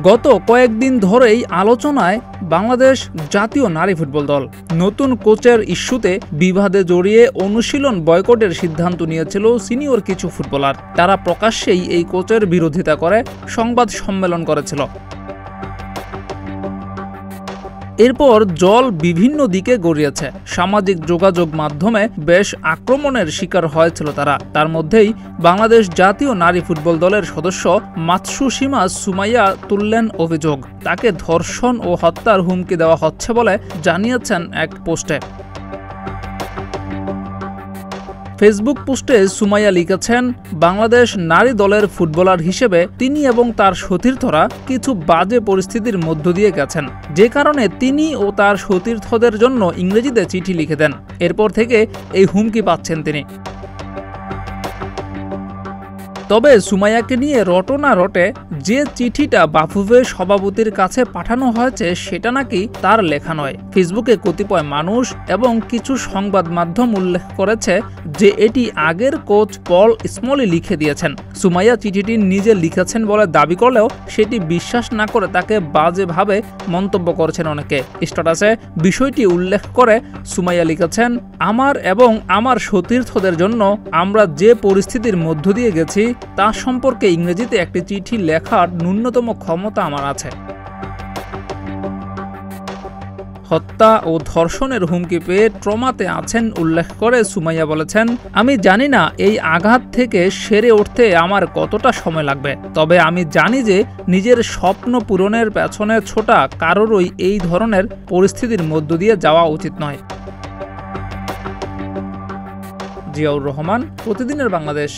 গত কয়েকদিন ধরেই আলোচনায় বাংলাদেশ জাতীয় নারী ফুটবল দল। নতুন কোচের ইস্যুতে বিবাদে জড়িয়ে অনুশীলন বয়কটের সিদ্ধান্ত নিয়েছিল সিনিয়র কিছু ফুটবলার। তারা প্রকাশ্যেই এই কোচের বিরোধিতা করে সংবাদ সম্মেলন করেছিল। এরপর জল বিভিন্ন দিকে গড়িয়েছে। সামাজিক যোগাযোগ মাধ্যমে বেশ আক্রমণের শিকার হয়েছিল তারা। তার মধ্যেই বাংলাদেশ জাতীয় নারী ফুটবল দলের সদস্য মাতসুশিমা সুমাইয়া তুললেন অভিযোগ। তাকে ধর্ষণ ও হত্যার হুমকি দেওয়া হচ্ছে বলে জানিয়েছেন এক পোস্টে। ফেসবুক পোস্টে সুমাইয়া লিখেছেন, বাংলাদেশ নারী দলের ফুটবলার হিসেবে তিনি এবং তার সতীর্থরা কিছু বাজে পরিস্থিতির মধ্য দিয়ে গেছেন, যে কারণে তিনি ও তার সতীর্থদের জন্য ইংরেজিতে চিঠি লিখে দেন। এরপর থেকে এই হুমকি পাচ্ছেন তিনি। তবে সুমাইয়াকে নিয়ে রটনা রটে যে চিঠিটা বাফুফে সভাপতির কাছে পাঠানো হয়েছে সেটা নাকি তার লেখা নয়। ফেসবুকে কতিপয় মানুষ এবং কিছু সংবাদ মাধ্যম উল্লেখ করেছে যে এটি আগের কোচ পল স্মলি লিখে দিয়েছেন। সুমাইয়া চিঠিটি নিজে লিখেছেন বলে দাবি করলেও সেটি বিশ্বাস না করে তাকে বাজেভাবে মন্তব্য করেছেন অনেকে। স্ট্যাটাসে বিষয়টি উল্লেখ করে সুমাইয়া লিখেছেন, আমার এবং আমার সতীর্থদের জন্য আমরা যে পরিস্থিতির মধ্য দিয়ে গেছি তা সম্পর্কে ইংরেজিতে একটি চিঠি লেখার ন্যূনতম ক্ষমতা আমার আছে। হত্যা ও ধর্ষণের হুমকি পেয়ে ট্রমাতে আছেন উল্লেখ করে সুমাইয়া বলেছেন, আমি জানি না এই আঘাত থেকে সেরে উঠতে আমার কতটা সময় লাগবে, তবে আমি জানি যে নিজের স্বপ্ন পূরণের পেছনে ছোটা কারোরই এই ধরনের পরিস্থিতির মধ্য দিয়ে যাওয়া উচিত নয়। জিয়াউর রহমান, প্রতিদিনের বাংলাদেশ।